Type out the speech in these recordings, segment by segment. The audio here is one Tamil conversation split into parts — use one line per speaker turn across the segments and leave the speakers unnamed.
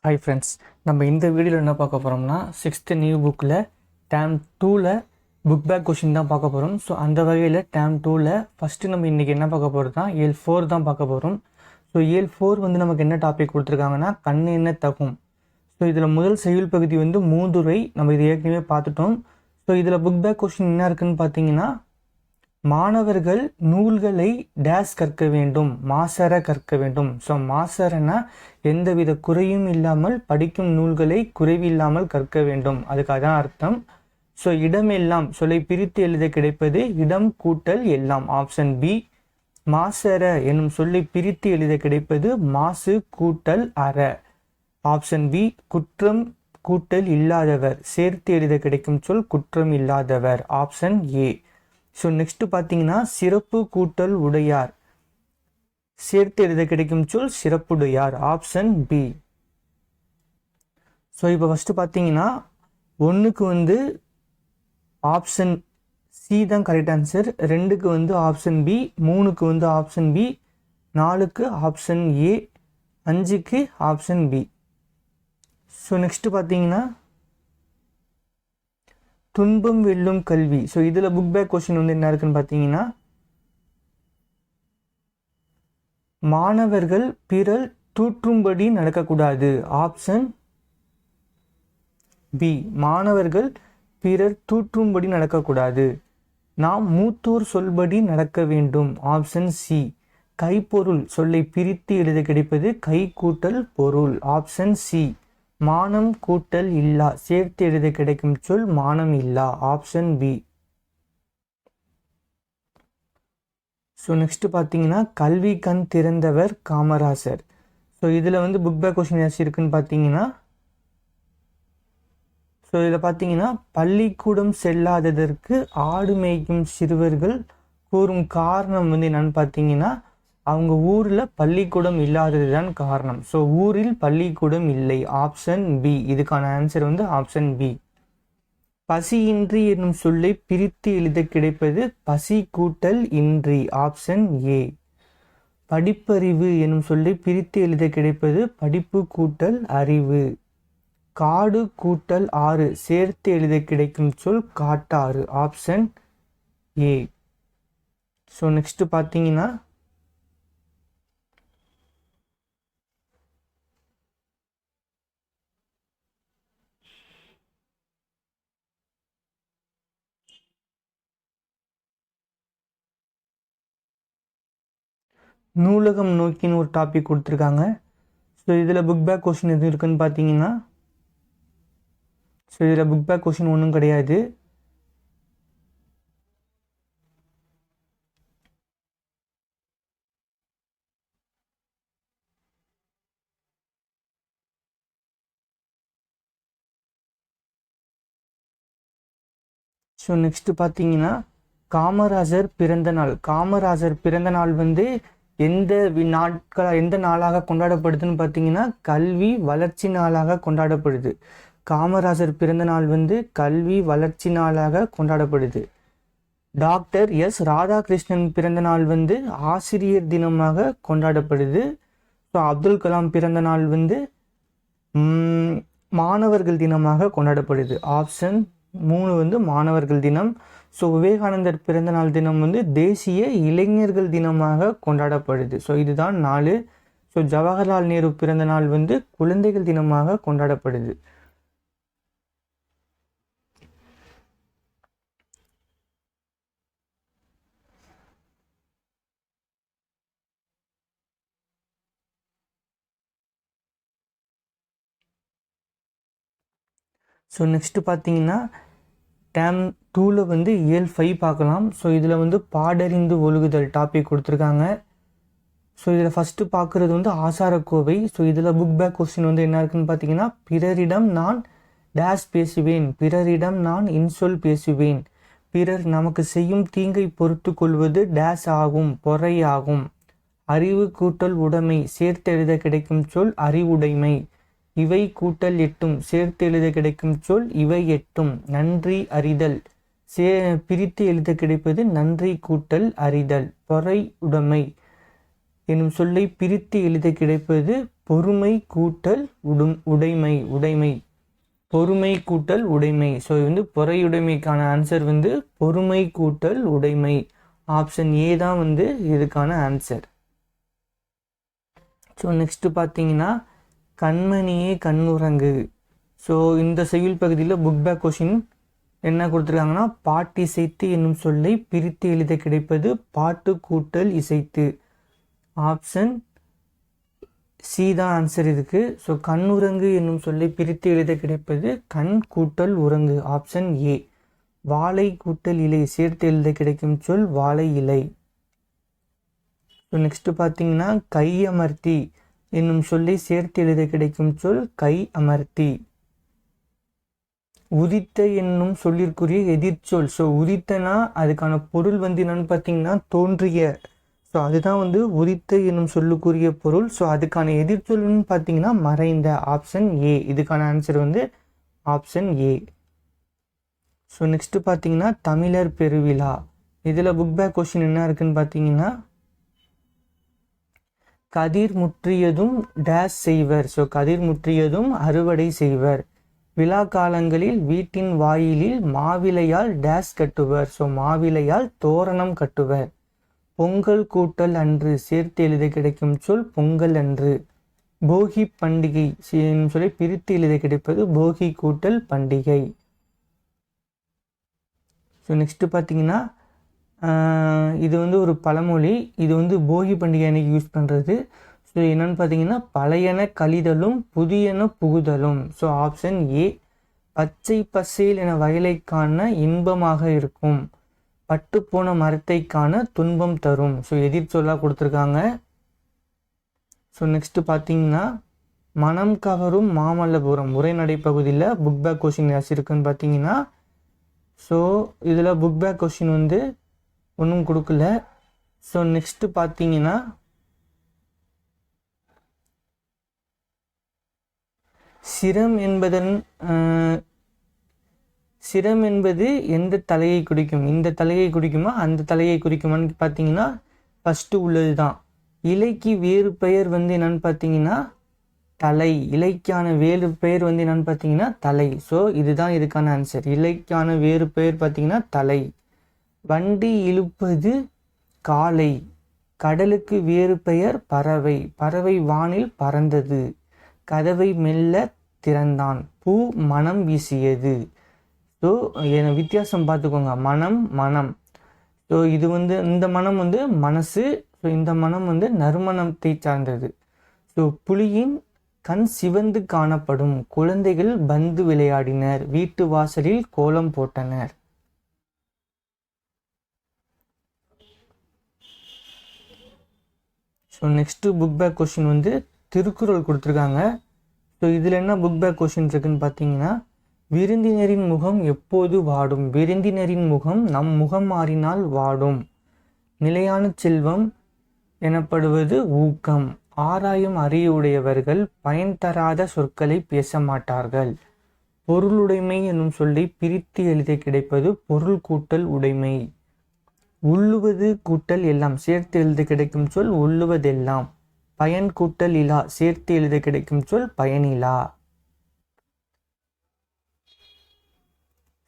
ஹாய் ஃப்ரெண்ட்ஸ், நம்ம இந்த வீடியோவில் என்ன பார்க்க போகிறோம்னா 6th நியூ புக்கில் டேம் 2ல் புக் பேக் கொஷின் தான் பார்க்க போகிறோம். ஸோ அந்த வகையில் டேம் 2ல் ஃபஸ்ட்டு நம்ம இன்றைக்கி என்ன பார்க்க போகிறது தான் இயல் 4 தான் பார்க்க போகிறோம். ஸோ இயல் 4 வந்து நமக்கு என்ன டாபிக் கொடுத்துருக்காங்கன்னா கண் என்ன தகும். ஸோ இதில் முதல் செய்யுள் பகுதி வந்து மூதுரை, நம்ம இது ஏற்கனவே பார்த்துட்டோம். ஸோ இதில் புக் பேக் கொஷின் என்ன இருக்குன்னு பார்த்தீங்கன்னா, மாணவர்கள் நூல்களை டேஸ் கற்க வேண்டும், மாசற கற்க வேண்டும். ஸோ மாசறனா எந்தவித குறையும் இல்லாமல் படிக்கும் நூல்களை குறைவில்லாமல் கற்க வேண்டும், அதுக்கு அதான் அர்த்தம். ஸோ இடமெல்லாம் சொல்லை பிரித்து எழுத கிடைப்பது இடம் கூட்டல் எல்லாம், ஆப்ஷன் பி. மாசற என்னும் சொல்லை பிரித்து எழுத கிடைப்பது மாசு கூட்டல் அற, ஆப்ஷன் பி. குற்றம் கூட்டல் இல்லாதவர் சேர்த்து எழுத கிடைக்கும் சொல் குற்றம் இல்லாதவர், ஆப்ஷன் ஏ. ஸோ நெக்ஸ்ட் பார்த்தீங்கன்னா சிறப்பு கூட்டல் உடையார் சேர்த்து எழுத கிடைக்கும் சொல் சிறப்புடையார், ஆப்ஷன் பி. ஸோ இப்போ ஃபஸ்ட்டு பார்த்தீங்கன்னா 1க்கு வந்து ஆப்ஷன் சி தான் கரெக்ட் ஆன்சர், 2க்கு வந்து ஆப்ஷன் பி, 3க்கு வந்து ஆப்ஷன் பி, 4க்கு ஆப்ஷன் ஏ, 5க்கு ஆப்ஷன் பி. ஸோ நெக்ஸ்ட் பார்த்தீங்கன்னா துன்பம் வெல்லும் கல்வி. ஸோ இதில் புக் பேக் கொஸ்டின் வந்து என்ன இருக்குன்னு பார்த்தீங்கன்னா, மாணவர்கள் பிறர் தூற்றும்படி நடக்கக்கூடாது, ஆப்ஷன் பி. மாணவர்கள் பிறர் தூற்றும்படி நடக்கக்கூடாது. நாம் மூத்தோர் சொல்படி நடக்க வேண்டும், ஆப்ஷன் சி. கைப்பொருள் சொல்லை பிரித்து எழுத கிடைப்பது கை கூட்டல் பொருள், ஆப்ஷன் சி. மானம் கூட்டல் இல்லா சேர்த்து எழுத கிடைக்கும் சொல் மானம் இல்லா, ஆப்ஷன் பி. ஸோ நெக்ஸ்ட் பார்த்தீங்கன்னா கல்வி கண் திறந்தவர் காமராசர். ஸோ இதில் வந்து புக் பேக் கொஸ்டின் ஏதாச்சும் இருக்குன்னு பார்த்தீங்கன்னா, ஸோ இதில் பார்த்தீங்கன்னா பள்ளிக்கூடம் செல்லாததற்கு ஆடு மேய்க்கும் சிறுவர்கள் கூறும் காரணம் வந்து என்னன்னு பார்த்தீங்கன்னா, அவங்க ஊரில் பள்ளிக்கூடம் இல்லாதது தான் காரணம். ஸோ ஊரில் பள்ளிக்கூடம் இல்லை, ஆப்ஷன் பி. இதுக்கான ஆன்சர் வந்து ஆப்ஷன் பி. பசியின்றி என்னும் சொல்லை பிரித்து எழுத கிடைப்பது பசி கூட்டல் இன்றி, ஆப்ஷன் ஏ. படிப்பறிவு என்னும் சொல்லை பிரித்து எழுத கிடைப்பது படிப்பு கூட்டல் அறிவு. காடு கூட்டல் ஆறு சேர்த்து எழுத கிடைக்கும் சொல் காட்டாறு, ஆப்ஷன் ஏ. ஸோ நெக்ஸ்ட் பார்த்தீங்கன்னா நூலகம் நோக்கின்னு ஒரு டாபிக் கொடுத்துருக்காங்க. ஸோ இதில் புக் பேக் கொஸ்டின் எதுவும் இருக்குன்னு பார்த்தீங்கன்னா, ஸோ இதில் புக் பேக் கொஸ்டின் ஒன்றும் கிடையாது. ஸோ நெக்ஸ்ட் பார்த்தீங்கன்னா காமராஜர் பிறந்த நாள். காமராஜர் பிறந்த நாள் வந்து எந்த நாளாக கொண்டாடப்படுதுன்னு பார்த்தீங்கன்னா கல்வி வளர்ச்சி நாளாக கொண்டாடப்படுது. காமராஜர் பிறந்த நாள் வந்து கல்வி வளர்ச்சி நாளாக கொண்டாடப்படுது. டாக்டர் எஸ் ராதாகிருஷ்ணன் பிறந்த நாள் வந்து ஆசிரியர் தினமாக கொண்டாடப்படுது. ஸோ அப்துல் கலாம் பிறந்த நாள் வந்து மாணவர்கள் தினமாக கொண்டாடப்படுது, ஆப்ஷன் 3 வந்து மாணவர்கள் தினம். ஸோ விவேகானந்தர் பிறந்த நாள் தினம் வந்து தேசிய இளைஞர்கள் தினமாக கொண்டாடப்படுது. ஸோ இதுதான் 4. ஸோ ஜவஹர்லால் நேரு பிறந்த நாள் வந்து குழந்தைகள் தினமாக கொண்டாடப்படுது. ஸோ நெக்ஸ்ட் பார்த்தீங்கன்னா டேம் 2ல் வந்து இயல் 5 பார்க்கலாம். ஸோ இதில் வந்து பாடறிந்து ஒழுகுதல் டாபிக் கொடுத்துருக்காங்க. ஸோ இதில் ஃபஸ்ட்டு பார்க்குறது வந்து ஆசாரக்கோவை. ஸோ இதில் புக் பேக் கொஸ்டின் வந்து என்ன இருக்குன்னு பார்த்தீங்கன்னா, பிறரிடம் நான் டேஸ் பேசுவேன், பிறரிடம் நான் இன்சொல் பேசுவேன், பிறர் நமக்கு செய்யும் தீங்கை பொறுத்து கொள்வது டேஸ் ஆகும், பொறை ஆகும். அறிவு கூட்டல் உடைமை சேர்த்து எழுத கிடைக்கும் சொல் அறிவுடைமை. இவை கூட்டல் எட்டும் சேர்த்து எழுத கிடைக்கும் சொல் இவை எட்டும். நன்றி அறிதல் பிரித்து எழுத கிடைப்பது நன்றி கூட்டல் அறிதல். பொறை உடைமை என்னும் சொல்லை பிரித்து எழுத கிடைப்பது பொறுமை கூட்டல் உடைமை உடைமை பொறுமை கூட்டல் உடைமை. ஸோ இது வந்து பொறையுடைமைக்கான ஆன்சர் வந்து பொறுமை கூட்டல் உடைமை. ஆப்ஷன் ஏ தான் வந்து இதுக்கான ஆன்சர். ஸோ நெக்ஸ்ட் பார்த்தீங்கன்னா கண்மணியே கண்ணுறங்கு. ஸோ இந்த செய்யுள் பகுதியில் புக் பேக் கொஷின் என்ன கொடுத்துருக்காங்கன்னா பாட்டு இசைத்து என்னும் சொல்லை பிரித்து எழுத கிடைப்பது பாட்டு கூட்டல் இசைத்து. ஆப்ஷன் சி தான் ஆன்சர் இதுக்கு. ஸோ கண்ணுறங்கு என்னும் சொல்லை பிரித்து எழுத கிடைப்பது கண் கூட்டல் உறங்கு. Option A. வாழை கூட்டல் இலை சேர்த்து எழுத கிடைக்கும் சொல் வாழை இலை. ஸோ நெக்ஸ்ட் பார்த்தீங்கன்னா கை அமர்த்தி என்னும் சொல்லை சேர்த்து எழுத கிடைக்கும் சொல் கை அமர்த்தி. உதித்த என்னும் சொல்லிற்குரிய எதிர்ச்சொல். ஸோ உதித்தனா அதுக்கான பொருள் வந்து என்னன்னு பார்த்தீங்கன்னா தோன்றிய. ஸோ அதுதான் வந்து உதித்த என்னும் சொல்லுக்குரிய பொருள். ஸோ அதுக்கான எதிர்ச்சொல்னு பார்த்தீங்கன்னா மறைந்த. Option A. இதுக்கான ஆன்சர் வந்து ஆப்ஷன் ஏ. ஸோ நெக்ஸ்ட் பார்த்தீங்கன்னா தமிழர் பெருவிழா. இதில் புக் பேக் கொஸ்டின் என்ன இருக்குன்னு பார்த்தீங்கன்னா கதிர் முற்றியதும் டேஷ் செய்வர். ஸோ கதிர் முற்றியதும் அறுவடை செய்வர். விழா காலங்களில் வீட்டின் வாயிலில் மாவிலையால் டேஷ் கட்டுவர். ஸோ மாவிலையால் தோரணம் கட்டுவர். பொங்கல் கூட்டல் அன்று சேர்த்து எழுத கிடைக்கும் சொல் பொங்கல் அன்று. போகி பண்டிகை சொல்லி பிரித்து எழுத கிடைப்பது போகி கூட்டல் பண்டிகை. ஸோ நெக்ஸ்ட் பார்த்தீங்கன்னா இது வந்து ஒரு பழமொழி. இது வந்து போகி பண்டிகை அன்னைக்கு யூஸ் பண்ணுறது. ஸோ என்னன்னு பார்த்தீங்கன்னா பழையன கழிதலும் புதியன புகுதலும். So option A. பச்சை பசேல் என வயலை காண இன்பமாக இருக்கும். பட்டு போன மரத்தை காண துன்பம் தரும். ஸோ எதிர்ச்சொல்லாக கொடுத்துருக்காங்க. ஸோ நெக்ஸ்ட் பார்த்தீங்கன்னா மனம் கவரும் மாமல்லபுரம் உரைநடை பகுதியில் புக் பேக் கொஸ்டின் இருக்குன்னு பார்த்தீங்கன்னா ஸோ இதில் புக் பேக் கொஸ்டின் வந்து ஒன்றும் கொடுக்கல. ஸோ நெக்ஸ்ட் பார்த்தீங்கன்னா சிரம் என்பது எந்த தலையை குறிக்கும்? இந்த தலையை குறிக்குமா அந்த தலையை குறிக்குமான்னு பார்த்தீங்கன்னா ஃபஸ்ட்டு உள்ளது தான். இலைக்கு வேறு பெயர் வந்து என்னன்னு பார்த்தீங்கன்னா தலை. இலைக்கான வேறு பெயர் வந்து என்னன்னு பார்த்தீங்கன்னா தலை. ஸோ இதுதான் இதுக்கான ஆன்சர். இலைக்கான வேறு பெயர் பார்த்தீங்கன்னா தலை. வண்டி இழுப்பது காலை. கடலுக்கு வேறு பெயர் பறவை. பறவை வானில் பறந்தது. கதவை மெல்ல திறந்தான். பூ மனம் வீசியது. ஸோ வித்தியாசம் பார்த்துக்கோங்க. மனம் மனம். ஸோ இது வந்து இந்த மனம் வந்து மனசு. ஸோ இந்த மனம் வந்து நறுமணத்தை சார்ந்தது. ஸோ புலியின் கண் சிவந்து காணப்படும். குழந்தைகள் பந்து விளையாடினர். வீட்டு வாசலில் கோலம் போட்டனர். So next book back question வந்து திருக்குறள் கொடுத்துருக்காங்க. ஸோ இதில் என்ன புக் பேக் கொஸ்டின் இருக்குன்னு பார்த்தீங்கன்னா விருந்தினரின் முகம் எப்போது வாடும்? விருந்தினரின் முகம் நம் முகம் மாறினால் வாடும். நிலையான செல்வம் எனப்படுவது ஊக்கம். ஆராயும் அறிவுடையவர்கள் பயன் தராத சொற்களை பேச மாட்டார்கள். பொருளுடைமை என்னும் சொல்லி பிரித்து எழுத கிடைப்பது பொருள் கூட்டல் உடைமை. உள்ளுவது கூட்டல் எல்லாம் சேர்த்து எழுத கிடைக்கும் சொல் உள்ளுவதெல்லாம். பயன் கூட்டல் இலா சேர்த்து எழுத கிடைக்கும் சொல் பயனிலா.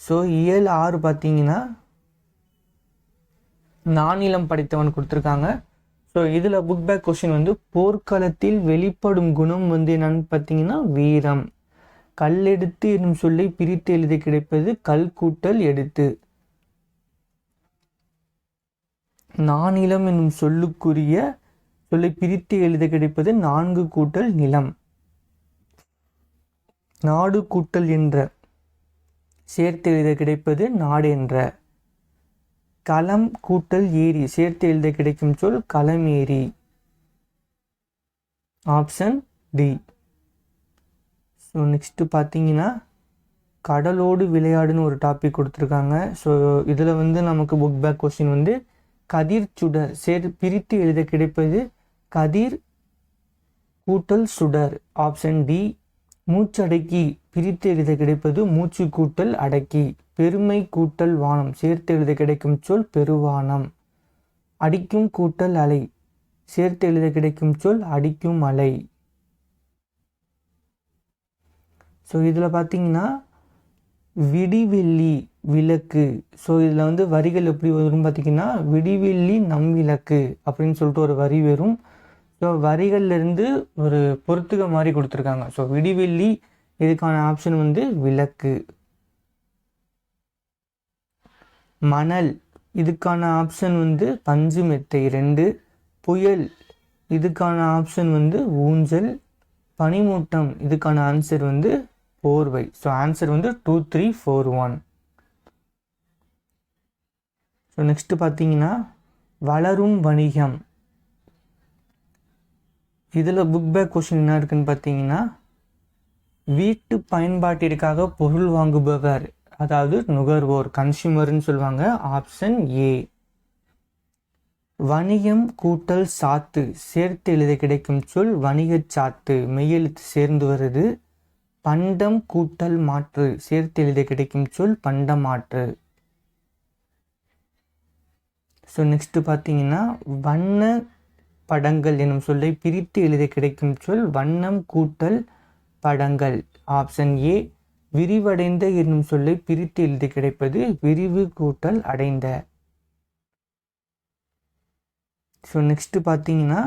ஸோ இயல் 6 பார்த்தீங்கன்னா நானிலம் படைத்தவன் கொடுத்துருக்காங்க. ஸோ இதில் புக் பேக் கொஸ்டின் வந்து போர்க்களத்தில் வெளிப்படும் குணம் வந்து என்னன்னு பார்த்தீங்கன்னா வீரம். கல்லெடுத்து என்னும் சொல்லை பிரித்து எழுத கிடைப்பது கல் கூட்டல் எடுத்து. நானிலம் என்னும் சொல்லுக்குரிய சொல்லை பிரித்து எழுத கிடைப்பது நான்கு கூட்டல் நிலம். நாடு கூட்டல் என்ற சேர்த்து எழுத கிடைப்பது நாடு என்ற. களம் கூட்டல் ஏரி சேர்த்து எழுத கிடைக்கும் சொல் களமேரி. Option D. ஸோ நெக்ஸ்ட் பார்த்தீங்கன்னா கடலோடு விளையாடுன்னு ஒரு டாபிக் கொடுத்துருக்காங்க. ஸோ இதில் வந்து நமக்கு புக் பேக் கொஸ்டின் வந்து கதிர் சுடர் பிரித்து எழுத கிடைப்பது கதிர் கூட்டல் சுடர். Option D. மூச்சடக்கி பிரித்து எழுத கிடைப்பது மூச்சு கூட்டல் அடக்கி. பெருமை கூட்டல் வானம் சேர்த்து எழுத கிடைக்கும் சொல் பெருவானம். அடிக்கும் கூட்டல் அலை சேர்த்து எழுத கிடைக்கும் சொல் அடிக்கும் அலை. ஸோ இதில் பார்த்தீங்கன்னா விடிவெள்ளி விளக்கு. ஸோ இதில் வந்து வரிகள் எப்படி வரும் பார்த்தீங்கன்னா, விடிவெள்ளி நம் விளக்கு அப்படின்னு சொல்லிட்டு ஒரு வரி வரும். ஸோ வரிகள்லேருந்து ஒரு பொறுத்துக மாதிரி கொடுத்துருக்காங்க. ஸோ விடிவெள்ளி இதுக்கான ஆப்ஷன் வந்து விளக்கு. மணல் இதுக்கான ஆப்ஷன் வந்து பஞ்சு மெத்தை 2. புயல் இதுக்கான ஆப்ஷன் வந்து ஊஞ்சல். பனிமூட்டம் இதுக்கான ஆன்சர் வந்து போர்வை. ஸோ ஆன்சர் வந்து 2, 3, 4, 1. ஸோ நெக்ஸ்ட் பார்த்தீங்கன்னா வளரும் வணிகம். இதில் புக் பேக் கொஸ்டின் என்ன இருக்குன்னு பார்த்தீங்கன்னா, வீட்டு பயன்பாட்டிற்காக பொருள் வாங்குபவர், அதாவது நுகர்வோர், கன்சியூமர்னு சொல்லுவாங்க. Option A. வணிகம் கூட்டல் சாத்து சேர்த்து எழுத கிடைக்கும் சொல் வணிகச் சாத்து, மெய்யெழுத்து சேர்ந்து வருது. பண்டம் கூட்டல் மாற்று சேர்த்து எழுத கிடைக்கும் சொல் பண்டமாற்று. ஸோ நெக்ஸ்ட் பார்த்தீங்கன்னா வண்ண படங்கள் எனும் சொல்லை பிரித்து எழுத கிடைக்கும் சொல் வண்ணம் கூட்டல் படங்கள். Option A. விரிவடைந்த என்னும் சொல்லை பிரித்து எழுதி கிடைப்பது விரிவு கூட்டல் அடைந்த. ஸோ நெக்ஸ்ட் பார்த்தீங்கன்னா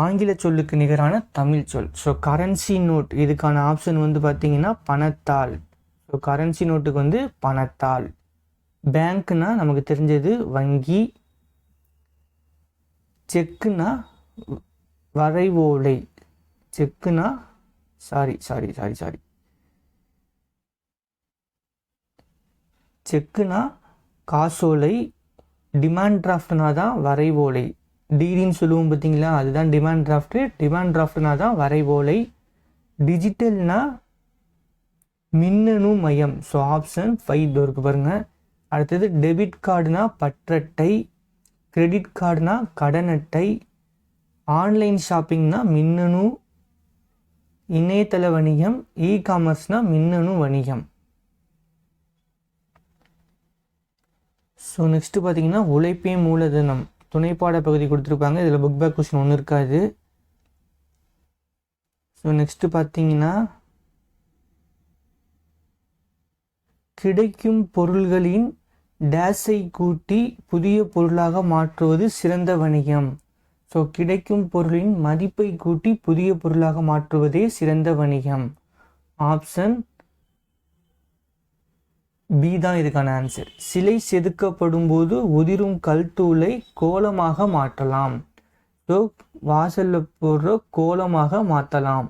ஆங்கில சொல்லுக்கு நிகரான தமிழ் சொல். ஸோ கரன்சி நோட் இதுக்கான ஆப்ஷன் வந்து பார்த்தீங்கன்னா பணத்தாள். ஸோ கரன்சி நோட்டுக்கு வந்து பணத்தாள். பேங்க்னா நமக்கு தெரிஞ்சது வங்கி. செக்குனா வரைவோலை. செக்குனா சாரி செக்குனா காசோலை. டிமாண்ட் டிராஃப்ட்னா தான் வரைவோலை. டிடின்னு சொல்லுவோம் பார்த்தீங்களா, அதுதான் டிமாண்ட் டிராஃப்ட். டிமாண்ட் டிராஃப்ட்னா தான் வரைவோலை. டிஜிட்டல்னா மின்னணு மயம். ஸோ ஆப்ஷன் 5 இருக்கு பாருங்க. அடுத்தது டெபிட் கார்டுனா பற்றட்டை. கிரெடிட் கார்டுனா கடன் அட்டை. ஆன்லைன் ஷாப்பிங்னா மின்னணு இணையதள வணிகம். இ காமர்ஸ்னா மின்னணு வணிகம். ஸோ நெக்ஸ்ட் பார்த்தீங்கன்னா உழைப்பே மூலதனம் துணைப்பாட பகுதி கொடுத்துருப்பாங்க. இதில் புக் பேக் கொஸ்டின் ஒன்றும் இருக்காது. ஸோ நெக்ஸ்ட் பார்த்தீங்கன்னா கிடைக்கும் பொருள்களின் டேஸை கூட்டி புதிய பொருளாக மாற்றுவது சிறந்த வணிகம். ஸோ கிடைக்கும் பொருளின் மதிப்பை கூட்டி புதிய பொருளாக மாற்றுவதே சிறந்த வணிகம். ஆப்ஷன் பி தான் இதுக்கான ஆன்சர். சிலை செதுக்கப்படும் போது உதிரும் கல் தூளை கோலமாக மாற்றலாம். ஸோ வாசல்ல போடுற கோலமாக மாற்றலாம்.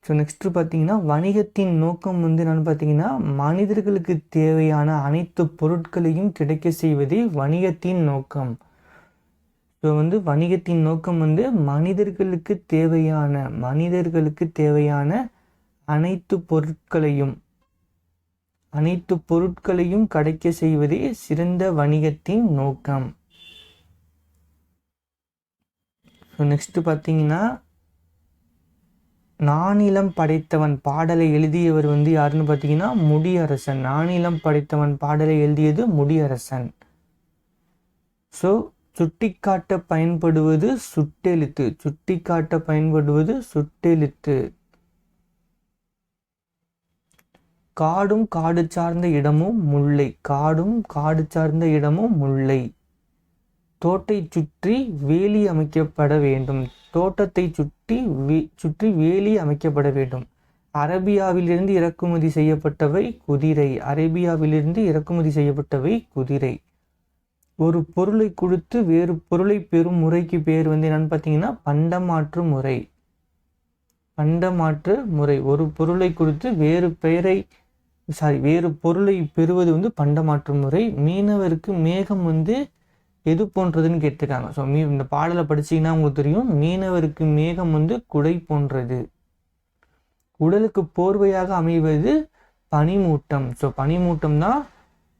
ஸோ நெக்ஸ்ட் பார்த்தீங்கன்னா வணிகத்தின் நோக்கம் வந்து என்னன்னு பார்த்தீங்கன்னா, மனிதர்களுக்கு தேவையான அனைத்து பொருட்களையும் கிடைக்க செய்வதே வணிகத்தின் நோக்கம். ஸோ வந்து வணிகத்தின் நோக்கம் வந்து மனிதர்களுக்கு தேவையான அனைத்து பொருட்களையும் கிடைக்க செய்வதே சிறந்த வணிகத்தின் நோக்கம். ஸோ நெக்ஸ்ட் பார்த்தீங்கன்னா நானிலம் படைத்தவன் பாடலை எழுதியவர் வந்து யாருன்னு பார்த்தீங்கன்னா முடியரசன். நானிலம் படைத்தவன் பாடலை எழுதியது முடியரசன். ஸோ சுட்டிக்காட்ட பயன்படுவது சுட்டெழுத்து. காடும் காடு சார்ந்த இடமும் முல்லை. தோட்டத்தை சுற்றி வேலி அமைக்கப்பட வேண்டும். அரேபியாவிலிருந்து இறக்குமதி செய்யப்பட்டவை குதிரை. ஒரு பொருளை கொடுத்து வேறு பொருளை பெறும் முறைக்கு பேர் வந்து என்னன்னு பார்த்தீங்கன்னா பண்டமாற்று முறை. ஒரு பொருளை கொடுத்து வேறு பொருளை பெறுவது வந்து பண்டமாற்று முறை. மீனவருக்கு மேகம் வந்து எது போன்றதுன்னு கேட்டிருக்காங்க. ஸோ இந்த பாடலை படிச்சீங்கன்னா உங்களுக்கு தெரியும். மீனவருக்கு மேகம் வந்து குடை போன்றது. உடலுக்கு போர்வையாக அமைவது பனிமூட்டம். ஸோ பனிமூட்டம் தான்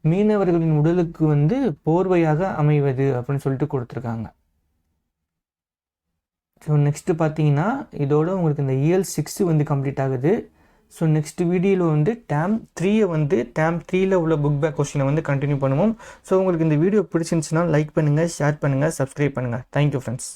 மீனவர்களின் உடலுக்கு வந்து போர்வையாக அமைவது அப்படின்னு சொல்லிட்டு கொடுத்துருக்காங்க. ஸோ நெக்ஸ்ட் பார்த்தீங்கன்னா இதோட உங்களுக்கு இந்த இயல் 6 வந்து கம்ப்ளீட் ஆகுது. ஸோ நெக்ஸ்ட் வீடியோவில் வந்து டேம் 3 உள்ள புக் பேக் கொஸ்டினை வந்து கண்டினியூ பண்ணுவோம். ஸோ உங்களுக்கு இந்த வீடியோ பிடிச்சிருந்துச்சுன்னா லைக் பண்ணுங்கள், ஷேர் பண்ணுங்கள், சப்ஸ்கிரைப் பண்ணுங்கள். Thank you friends.